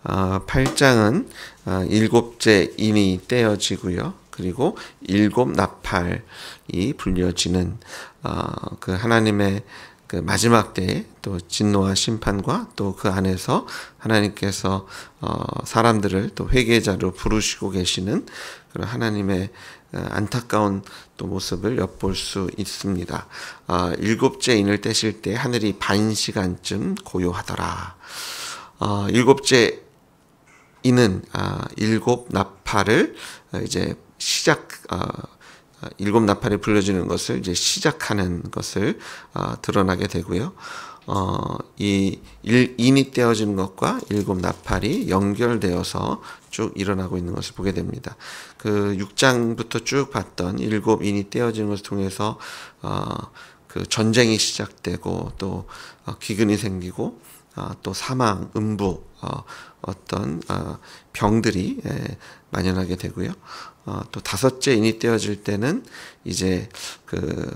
8장은 일곱째 인이 떼어지고요. 그리고 일곱 나팔이 불려지는 그 하나님의 그 마지막 때에 또 진노와 심판과 또 그 안에서 하나님께서 사람들을 또 회개자로 부르시고 계시는 그런 하나님의 안타까운 또 모습을 엿볼 수 있습니다. 일곱째 인을 떼실 때 하늘이 반 시간쯤 고요하더라. 일곱째 인은 일곱 나팔을 이제 일곱 나팔이 불려지는 것을 이제 시작하는 것을 드러나게 되고요. 이 인이 떼어지는 것과 일곱 나팔이 연결되어서 쭉 일어나고 있는 것을 보게 됩니다. 그 6장부터 쭉 봤던 일곱 인이 떼어지는 것을 통해서 그 전쟁이 시작되고 또 기근이 생기고 또 사망, 음부, 어떤 병들이 만연하게 되고요. 또 다섯째 인이 떼어질 때는 이제 그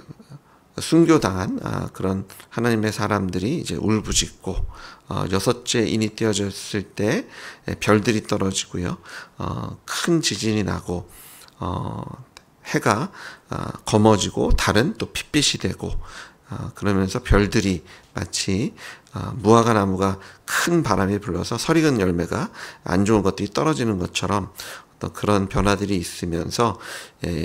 순교당한 그런 하나님의 사람들이 이제 울부짖고, 여섯째 인이 떼어졌을 때 별들이 떨어지고요. 큰 지진이 나고 해가 검어지고 달은 또 핏빛이 되고, 그러면서 별들이 마치 무화과 나무가 큰 바람이 불어서 설익은 열매가 안 좋은 것들이 떨어지는 것처럼 어떤 그런 변화들이 있으면서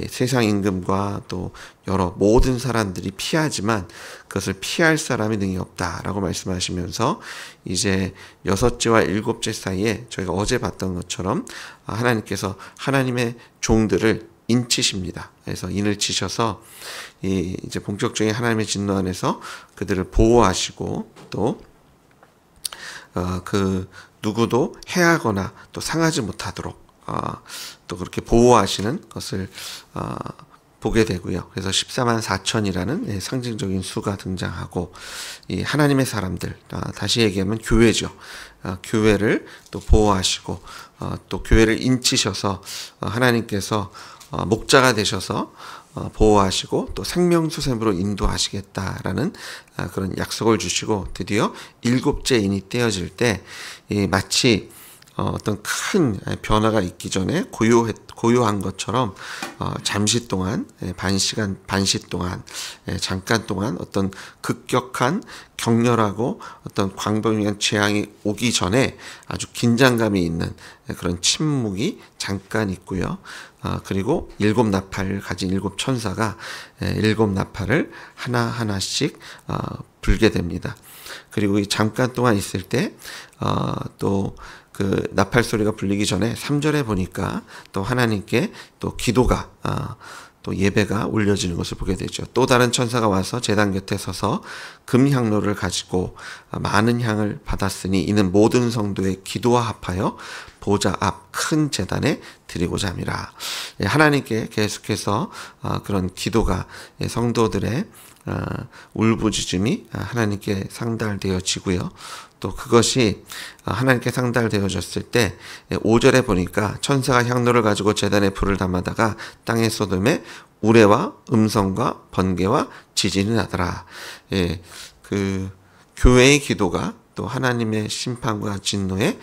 세상 임금과 또 여러 모든 사람들이 피하지만 그것을 피할 사람이 능히 없다라고 말씀하시면서 이제 여섯째와 일곱째 사이에 저희가 어제 봤던 것처럼 하나님께서 하나님의 종들을 인치십니다. 그래서 인을 치셔서 이제 본격적인 하나님의 진노 안에서 그들을 보호하시고 또 그 누구도 해하거나 또 상하지 못하도록 또 그렇게 보호하시는 것을 보게 되고요. 그래서 14만 4천이라는 상징적인 수가 등장하고 이 하나님의 사람들, 다시 얘기하면 교회죠. 교회를 또 보호하시고 또 교회를 인치셔서 하나님께서 목자가 되셔서 보호하시고 또 생명수샘으로 인도하시겠다라는 그런 약속을 주시고 드디어 일곱째 인이 떼어질 때 마치 어떤 큰 변화가 있기 전에 고요한 것처럼 잠시 동안 반시 동안 잠깐 동안 어떤 급격한 격렬하고 어떤 광범위한 재앙이 오기 전에 아주 긴장감이 있는 그런 침묵이 잠깐 있고요. 그리고 일곱 나팔을 가진 일곱 천사가 일곱 나팔을 하나하나씩 불게 됩니다. 그리고 이 잠깐 동안 있을 때 또 그 나팔 소리가 불리기 전에 3절에 보니까 또 하나님께 또 기도가 또 예배가 올려지는 것을 보게 되죠. 또 다른 천사가 와서 제단 곁에 서서 금향로를 가지고 많은 향을 받았으니 이는 모든 성도의 기도와 합하여 보좌 앞 큰 제단에 드리고자 함이라. 하나님께 계속해서 그런 기도가 성도들의 울부짖음이 하나님께 상달되어지고요. 또 그것이 하나님께 상달되어졌을 때 5절에 보니까 천사가 향로를 가지고 제단에 불을 담아다가 땅의 소돔에 우레와 음성과 번개와 지진이 나더라. 그 교회의 기도가 또 하나님의 심판과 진노에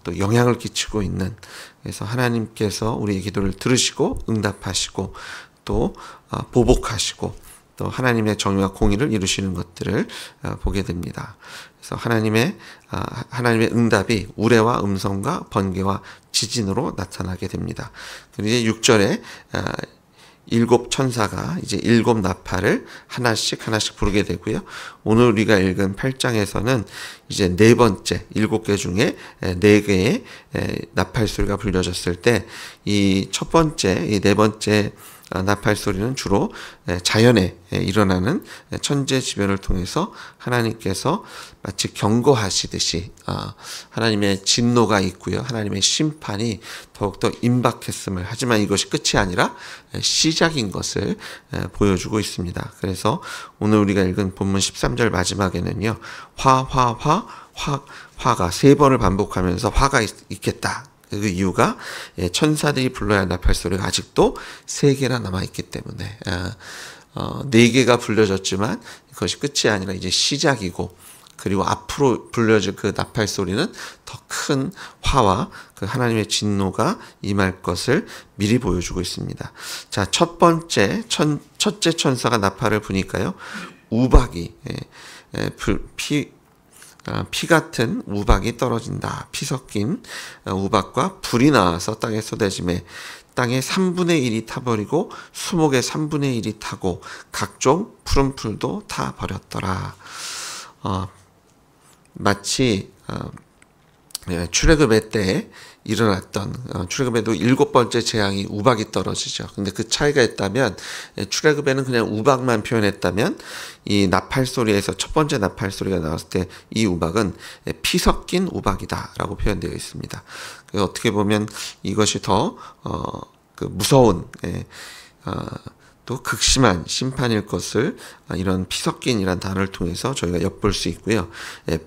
또 영향을 끼치고 있는, 그래서 하나님께서 우리의 기도를 들으시고 응답하시고 또 보복하시고 또 하나님의 정의와 공의를 이루시는 것들을 보게 됩니다. 그래서 하나님의 응답이 우레와 음성과 번개와 지진으로 나타나게 됩니다. 그리고 이제 6절에 일곱 천사가 이제 일곱 나팔을 하나씩 부르게 되고요. 오늘 우리가 읽은 8장에서는 이제 네 번째, 7개 중에 4개의 나팔 소리가 불려졌을 때 이 첫 번째, 이 네 번째 나팔 소리는 주로 자연에 일어나는 천재지변을 통해서 하나님께서 마치 경고하시듯이 하나님의 진노가 있고요. 하나님의 심판이 더욱더 임박했음을, 하지만 이것이 끝이 아니라 시작인 것을 보여주고 있습니다. 그래서 오늘 우리가 읽은 본문 13절 마지막에는요. 화가 3번을 반복하면서 화가 있겠다. 그 이유가 천사들이 불러야 할 나팔 소리가 아직도 3개나 남아있기 때문에 4개가 불려졌지만 그것이 끝이 아니라 이제 시작이고, 그리고 앞으로 불려질 그 나팔 소리는 더 큰 화와 그 하나님의 진노가 임할 것을 미리 보여주고 있습니다. 자, 첫째 천사가 나팔을 부니까요, 우박이 피 같은 우박이 떨어진다. 피 섞인 우박과 불이 나와서 땅에 쏟아짐에 땅의 3분의 1이 타버리고 수목의 3분의 1이 타고 각종 푸른 풀도 타버렸더라. 마치 출애굽의 때에 일어났던, 출애굽에도 7번째 재앙이 우박이 떨어지죠. 근데 그 차이가 있다면, 출애굽에는 그냥 우박만 표현했다면, 이 나팔 소리에서 첫 번째 나팔 소리가 나왔을 때 이 우박은 피 섞인 우박이다 라고 표현되어 있습니다. 어떻게 보면 이것이 더 무서운, 또 극심한 심판일 것을 이런 피 섞인이라는 단어를 통해서 저희가 엿볼 수 있고요.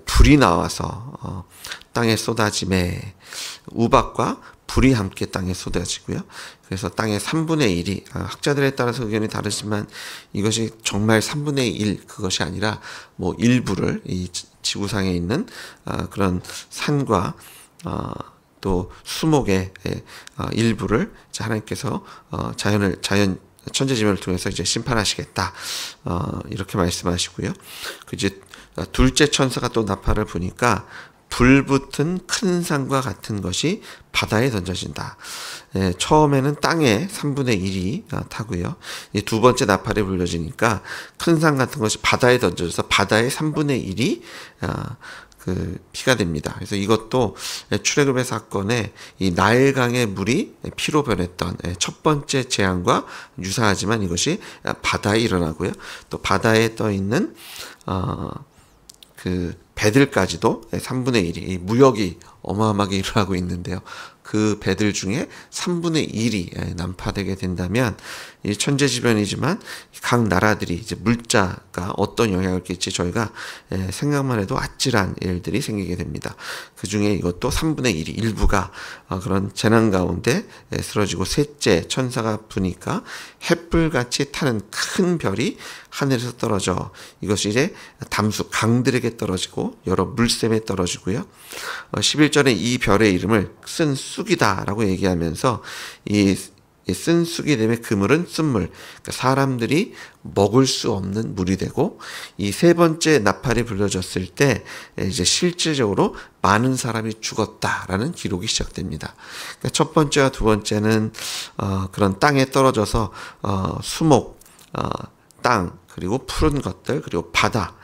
불이 나와서 땅에 쏟아짐에, 우박과 불이 함께 땅에 쏟아지고요. 그래서 땅의 3분의 1이, 학자들에 따라서 의견이 다르지만 이것이 정말 3분의 1 그것이 아니라 뭐 일부를, 이 지구상에 있는 그런 산과 또 수목의 일부를 하나님께서 자연 천재지변을 통해서 이제 심판하시겠다, 이렇게 말씀하시고요. 그 이제 둘째 천사가 또 나팔을 부니까 불붙은 큰 산과 같은 것이 바다에 던져진다. 처음에는 땅에 3분의 1이 타고요. 이 두 번째 나팔이 불려지니까 큰 산 같은 것이 바다에 던져져서 바다의 3분의 1이 그 피가 됩니다. 그래서 이것도 출애굽의 사건에 이 나일강의 물이 피로 변했던 첫 번째 재앙과 유사하지만 이것이 바다에 일어나고요. 또 바다에 떠 있는 그 배들까지도 3분의 1이 무역이 어마어마하게 일어나고 있는데요. 그 배들 중에 3분의 1이 난파되게 된다면 이 천재지변이지만 각 나라들이 이제 물자가 어떤 영향을 끼칠지 저희가 생각만 해도 아찔한 일들이 생기게 됩니다. 그 중에 이것도 3분의 1이 일부가 그런 재난 가운데 쓰러지고, 셋째 천사가 부니까 햇불같이 타는 큰 별이 하늘에서 떨어져 이것이 이제 담수 강들에게 떨어지고 여러 물샘에 떨어지고요. 11절에 이 별의 이름을 쓴 쑥이다라고 얘기하면서 이 쓴 쑥이 되면 그 물은 쓴물, 그러니까 사람들이 먹을 수 없는 물이 되고, 이 세 번째 나팔이 불려졌을 때 이제 실질적으로 많은 사람이 죽었다라는 기록이 시작됩니다. 그러니까 첫 번째와 두 번째는 그런 땅에 떨어져서 수목, 땅, 그리고 푸른 것들, 그리고 바다,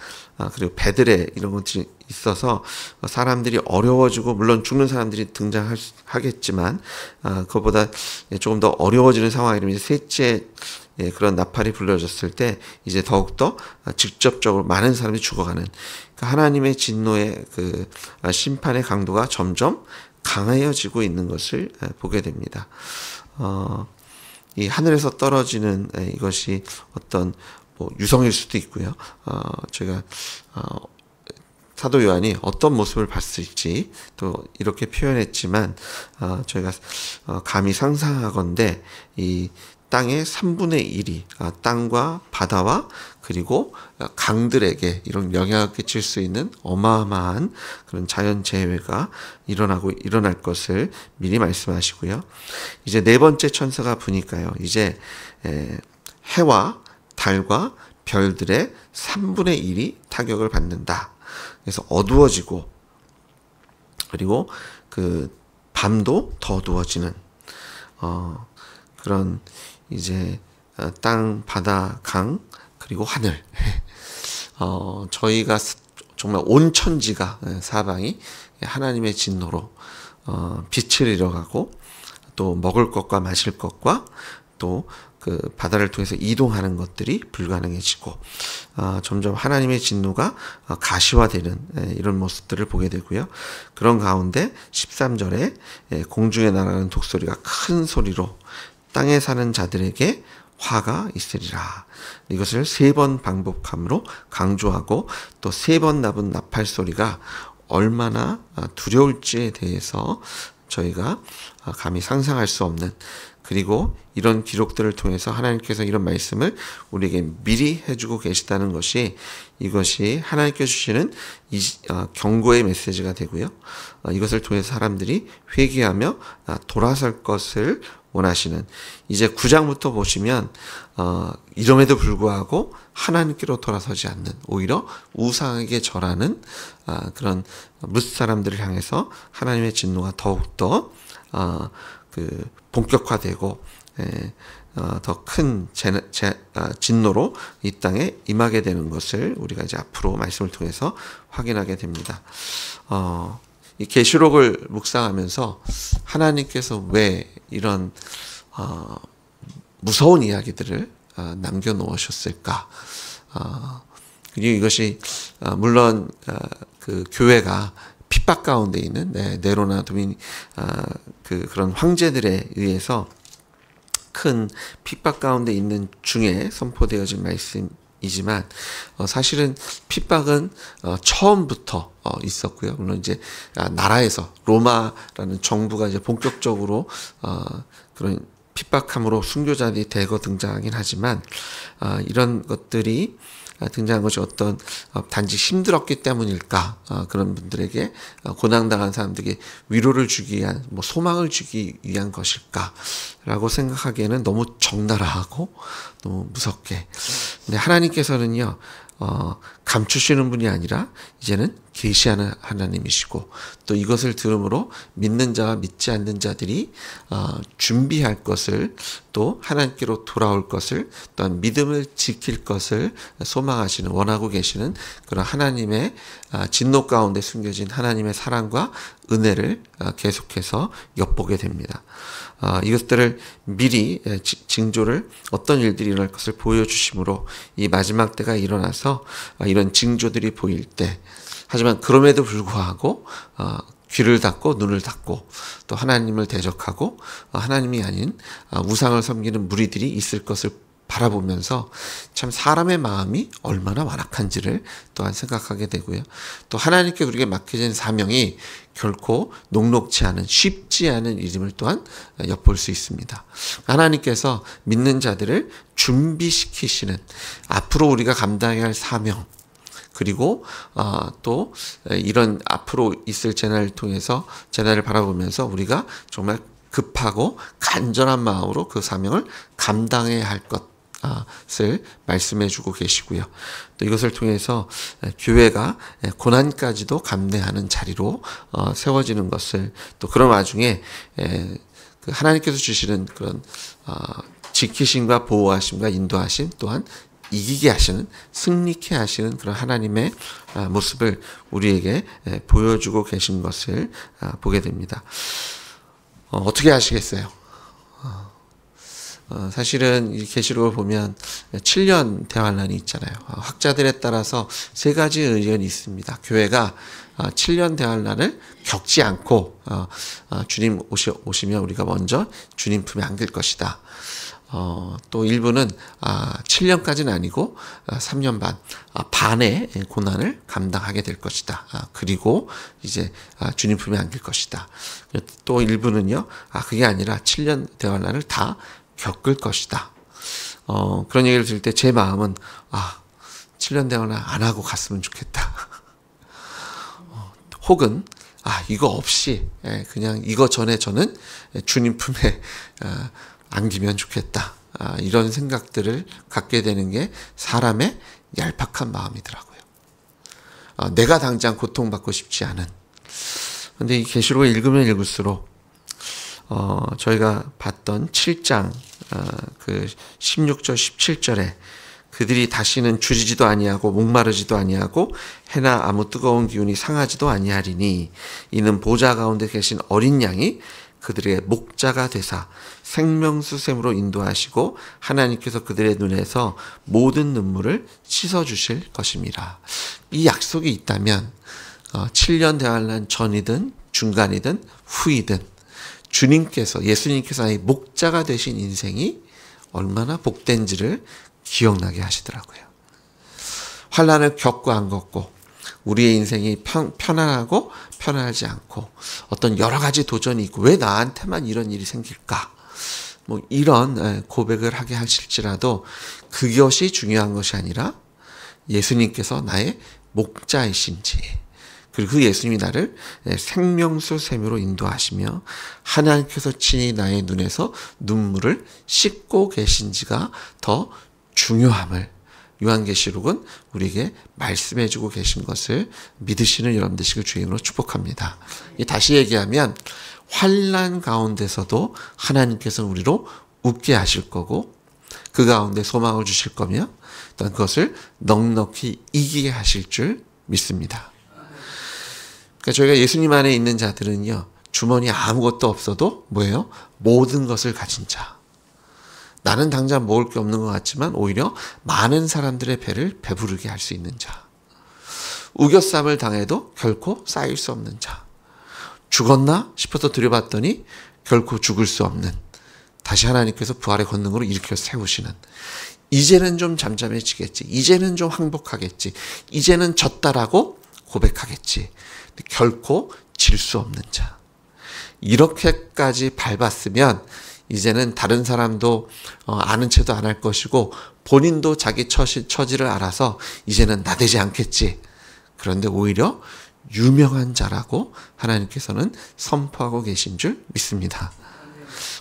그리고 배들의 이런 것들이 있어서 사람들이 어려워지고, 물론 죽는 사람들이 등장하겠지만 그것보다 조금 더 어려워지는 상황이라면 이제 셋째 그런 나팔이 불려졌을 때 이제 더욱더 직접적으로 많은 사람이 죽어가는, 그러니까 하나님의 진노의 그 심판의 강도가 점점 강해지고 있는 것을 보게 됩니다. 이 하늘에서 떨어지는 이것이 어떤 뭐 유성일 수도 있고요. 제가 사도 요한이 어떤 모습을 봤을지 또 이렇게 표현했지만 저희가 감히 상상하건대 이 땅의 3분의 1이 땅과 바다와 그리고 강들에게 이런 영향을 끼칠 수 있는 어마어마한 그런 자연재해가 일어날 것을 미리 말씀하시고요. 이제 네 번째 천사가 부니까요, 이제 해와 달과 별들의 3분의 1이 타격을 받는다. 그래서 어두워지고, 그리고 그 밤도 더 어두워지는 그런 이제 땅, 바다, 강, 그리고 하늘. 저희가 정말 온 천지가, 사방이 하나님의 진노로 빛을 잃어가고, 또 먹을 것과 마실 것과 또 그 바다를 통해서 이동하는 것들이 불가능해지고, 점점 하나님의 진노가 가시화되는 이런 모습들을 보게 되고요. 그런 가운데 13절에 공중에 날아가는 독소리가 큰 소리로 땅에 사는 자들에게 화가 있으리라. 이것을 3번 반복함으로 강조하고, 또 3번 나분 나팔 소리가 얼마나 두려울지에 대해서 저희가 감히 상상할 수 없는, 그리고 이런 기록들을 통해서 하나님께서 이런 말씀을 우리에게 미리 해주고 계시다는 것이, 이것이 하나님께서 주시는 경고의 메시지가 되고요. 이것을 통해서 사람들이 회개하며 돌아설 것을 원하시는, 이제 9장부터 보시면 이름에도 불구하고 하나님께로 돌아서지 않는, 오히려 우상에게 절하는 그런 뭇사람들을 향해서 하나님의 진노가 더욱더 본격화되고 더 큰 진노로 이 땅에 임하게 되는 것을 우리가 이제 앞으로 말씀을 통해서 확인하게 됩니다. 이 계시록을 묵상하면서 하나님께서 왜 이런 무서운 이야기들을 남겨놓으셨을까? 그리고 이것이 물론 그 교회가 핍박 가운데 있는 네로나 도미니 그런 황제들에 의해서 큰 핍박 가운데 있는 중에 선포되어진 말씀이지만, 사실은 핍박은 처음부터 있었고요. 물론 이제 나라에서 로마라는 정부가 이제 본격적으로 그런 핍박함으로 순교자들이 대거 등장하긴 하지만, 이런 것들이 등장한 것이 어떤 단지 힘들었기 때문일까? 그런 분들에게, 고난당한 사람들에게 위로를 주기 위한, 소망을 주기 위한 것일까? 라고 생각하기에는 너무 적나라하고 너무 무섭게. 근데 하나님께서는요, 감추시는 분이 아니라 이제는 계시하는 하나님이시고, 또 이것을 들음으로 믿는 자와 믿지 않는 자들이 준비할 것을, 또 하나님께로 돌아올 것을, 또한 믿음을 지킬 것을 소망하시는, 원하고 계시는 그런 하나님의 진노 가운데 숨겨진 하나님의 사랑과 은혜를 계속해서 엿보게 됩니다. 이것들을 미리 징조를, 어떤 일들이 일어날 것을 보여주심으로 이 마지막 때가 일어나서 이런 징조들이 보일 때, 하지만 그럼에도 불구하고 귀를 닫고 눈을 닫고 또 하나님을 대적하고 하나님이 아닌 우상을 섬기는 무리들이 있을 것을 바라보면서 참 사람의 마음이 얼마나 완악한지를 또한 생각하게 되고요. 또 하나님께 우리에게 맡겨진 사명이 결코 녹록지 않은, 쉽지 않은 일임을 또한 엿볼 수 있습니다. 하나님께서 믿는 자들을 준비시키시는, 앞으로 우리가 감당해야 할 사명, 그리고 또 이런 앞으로 있을 재난을 통해서, 재난을 바라보면서 우리가 정말 급하고 간절한 마음으로 그 사명을 감당해야 할 것을 말씀해 주고 계시고요. 또 이것을 통해서 교회가 고난까지도 감내하는 자리로 세워지는 것을, 또 그런 와중에 하나님께서 주시는 그런 지키심과 보호하심과 인도하심, 또한 이기게 하시는, 승리케 하시는 그런 하나님의 모습을 우리에게 보여주고 계신 것을 보게 됩니다. 어떻게 하시겠어요? 사실은 이 계시록을 보면 7년 대환란이 있잖아요. 학자들에 따라서 세 가지 의견이 있습니다. 교회가 7년 대환란을 겪지 않고 주님 오시면 우리가 먼저 주님 품에 안길 것이다. 또 일부는 7년까지는 아니고 3년 반의 고난을 감당하게 될 것이다. 그리고 이제 주님 품에 안길 것이다. 또 일부는요, 그게 아니라 7년 대환란을 다 겪을 것이다. 그런 얘기를 들을 때 제 마음은 7년 대환란 안 하고 갔으면 좋겠다. 혹은 이거 없이 그냥 이거 전에 저는 주님 품에 안기면 좋겠다. 이런 생각들을 갖게 되는 게 사람의 얄팍한 마음이더라고요. 내가 당장 고통받고 싶지 않은. 근데 이 계시록을 읽으면 읽을수록 저희가 봤던 7장 그 16절 17절에 그들이 다시는 줄이지도 아니하고 목마르지도 아니하고 해나 아무 뜨거운 기운이 상하지도 아니하리니 이는 보좌 가운데 계신 어린 양이 그들의 목자가 되사 생명수샘으로 인도하시고 하나님께서 그들의 눈에서 모든 눈물을 씻어주실 것입니다. 이 약속이 있다면 7년 대환란 전이든 중간이든 후이든 주님께서, 예수님께서 이 목자가 되신 인생이 얼마나 복된지를 기억나게 하시더라고요. 환란을 겪고 안 겪고, 우리의 인생이 편안하고 편안하지 않고 어떤 여러 가지 도전이 있고 왜 나한테만 이런 일이 생길까? 뭐 이런 고백을 하게 하실지라도 그것이 중요한 것이 아니라 예수님께서 나의 목자이신지, 그리고 그 예수님이 나를 생명수 샘으로 인도하시며 하나님께서 친히 나의 눈에서 눈물을 씻고 계신지가 더 중요함을 요한계시록은 우리에게 말씀해주고 계신 것을 믿으시는 여러분 되시길 주임으로 축복합니다. 다시 얘기하면 환난 가운데서도 하나님께서는 우리로 웃게 하실 거고 그 가운데 소망을 주실 거며 또한 그것을 넉넉히 이기게 하실 줄 믿습니다. 그러니까 저희가 예수님 안에 있는 자들은요, 주머니에 아무것도 없어도 뭐예요? 모든 것을 가진 자. 나는 당장 먹을 게 없는 것 같지만 오히려 많은 사람들의 배를 배부르게 할 수 있는 자. 우겨쌈을 당해도 결코 쌓일 수 없는 자. 죽었나 싶어서 들여봤더니 결코 죽을 수 없는, 다시 하나님께서 부활의 권능으로 일으켜 세우시는, 이제는 좀 잠잠해지겠지, 이제는 좀 항복하겠지, 이제는 졌다라고 고백하겠지, 결코 질 수 없는 자. 이렇게까지 밟았으면 이제는 다른 사람도 아는 체도 안 할 것이고 본인도 자기 처지를 알아서 이제는 나대지 않겠지. 그런데 오히려 유명한 자라고 하나님께서는 선포하고 계신 줄 믿습니다.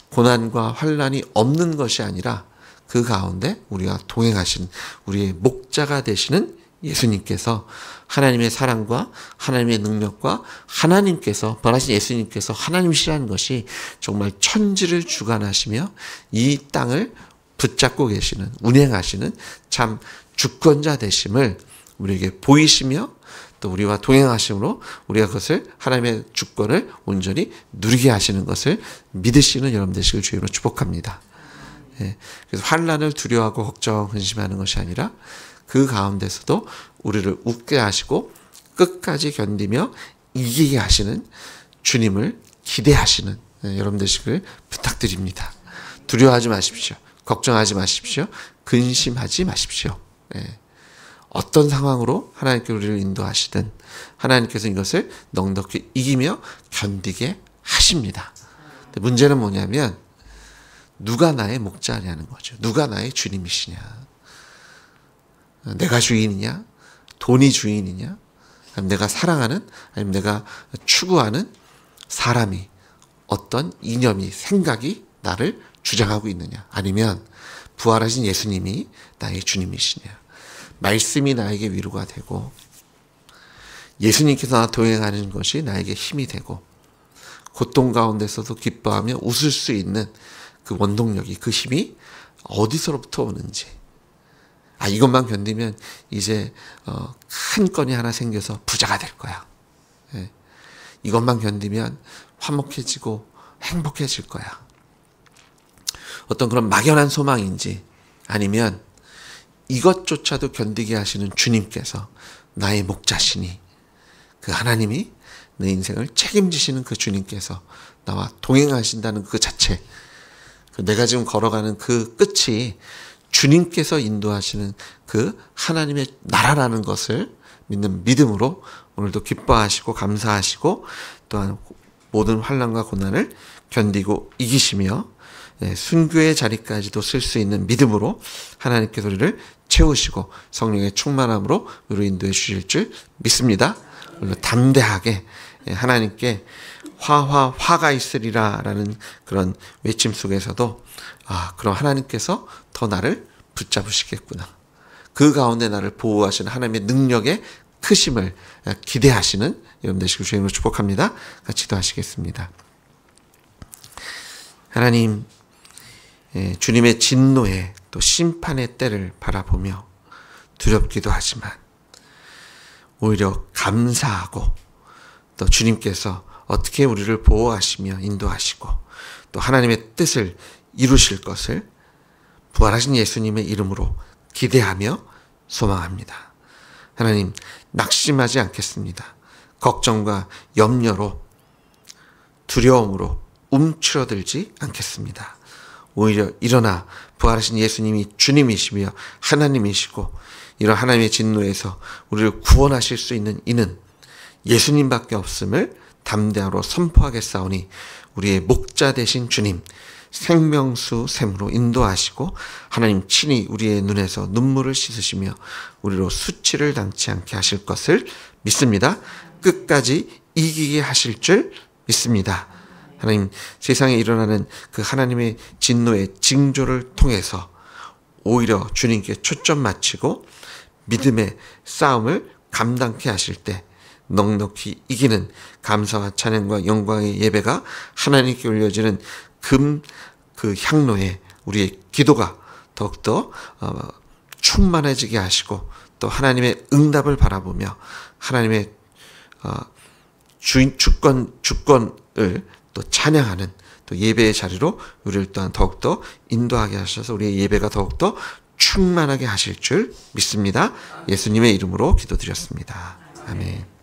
고난과 환난이 없는 것이 아니라 그 가운데 우리가 동행하신 우리의 목자가 되시는 예수님께서 하나님의 사랑과 하나님의 능력과 하나님께서 변하신 예수님께서 하나님이시라는 것이 정말 천지를 주관하시며 이 땅을 붙잡고 계시는, 운행하시는 참 주권자 되심을 우리에게 보이시며 또 우리와 동행하심으로 우리가 그것을 하나님의 주권을 온전히 누리게 하시는 것을 믿으시는 여러분 되시길 주님으로 축복합니다. 그래서 환난을 두려워하고 걱정, 근심하는 것이 아니라 그 가운데서도 우리를 웃게 하시고 끝까지 견디며 이기게 하시는 주님을 기대하시는 여러분 되시길 부탁드립니다. 두려워하지 마십시오. 걱정하지 마십시오. 근심하지 마십시오. 어떤 상황으로 하나님께서 우리를 인도하시든 하나님께서 이것을 넉넉히 이기며 견디게 하십니다. 근데 문제는 뭐냐면 누가 나의 목자냐는 거죠. 누가 나의 주님이시냐. 내가 주인이냐? 돈이 주인이냐? 아니면 내가 사랑하는, 아니면 내가 추구하는 사람이, 어떤 이념이, 생각이 나를 주장하고 있느냐? 아니면 부활하신 예수님이 나의 주님이시냐? 말씀이 나에게 위로가 되고 예수님께서 나 동행하는 것이 나에게 힘이 되고 고통 가운데서도 기뻐하며 웃을 수 있는 그 원동력이, 그 힘이 어디서부터 오는지, 이것만 견디면 이제 큰 건이 하나 생겨서 부자가 될 거야. 이것만 견디면 화목해지고 행복해질 거야. 어떤 그런 막연한 소망인지, 아니면 이것조차도 견디게 하시는 주님께서 나의 목자시니 그 하나님이 내 인생을 책임지시는 그 주님께서 나와 동행하신다는 그 자체, 내가 지금 걸어가는 그 끝이 주님께서 인도하시는 그 하나님의 나라라는 것을 믿는 믿음으로 오늘도 기뻐하시고 감사하시고 또한 모든 환난과 고난을 견디고 이기시며 순교의 자리까지도 쓸 수 있는 믿음으로 하나님께서 우리를 채우시고 성령의 충만함으로 우리를 인도해 주실 줄 믿습니다. 담대하게 하나님께 화가 있으리라 라는 그런 외침 속에서도 그럼 하나님께서 더 나를 붙잡으시겠구나. 그 가운데 나를 보호하시는 하나님의 능력의 크심을 기대하시는 여러분 되시길 주님으로 축복합니다. 같이 기도하시겠습니다. 하나님, 주님의 진노의 또 심판의 때를 바라보며 두렵기도 하지만 오히려 감사하고 또 주님께서 어떻게 우리를 보호하시며 인도하시고 또 하나님의 뜻을 이루실 것을 부활하신 예수님의 이름으로 기대하며 소망합니다. 하나님, 낙심하지 않겠습니다. 걱정과 염려로, 두려움으로 움츠러들지 않겠습니다. 오히려 일어나 부활하신 예수님이 주님이시며 하나님이시고 이런 하나님의 진노에서 우리를 구원하실 수 있는 이는 예수님밖에 없음을 담대하로 선포하겠사오니 우리의 목자 되신 주님 생명수 샘으로 인도하시고 하나님 친히 우리의 눈에서 눈물을 씻으시며 우리로 수치를 당치 않게 하실 것을 믿습니다. 끝까지 이기게 하실 줄 믿습니다. 하나님, 세상에 일어나는 그 하나님의 진노의 징조를 통해서 오히려 주님께 초점 맞추고 믿음의 싸움을 감당케 하실 때 넉넉히 이기는 감사와 찬양과 영광의 예배가 하나님께 올려지는 그 향로에 우리의 기도가 더욱더 충만해지게 하시고 또 하나님의 응답을 바라보며 하나님의 주권을 또 찬양하는 또 예배의 자리로 우리를 또한 더욱더 인도하게 하셔서 우리의 예배가 더욱더 충만하게 하실 줄 믿습니다. 예수님의 이름으로 기도드렸습니다. 아멘.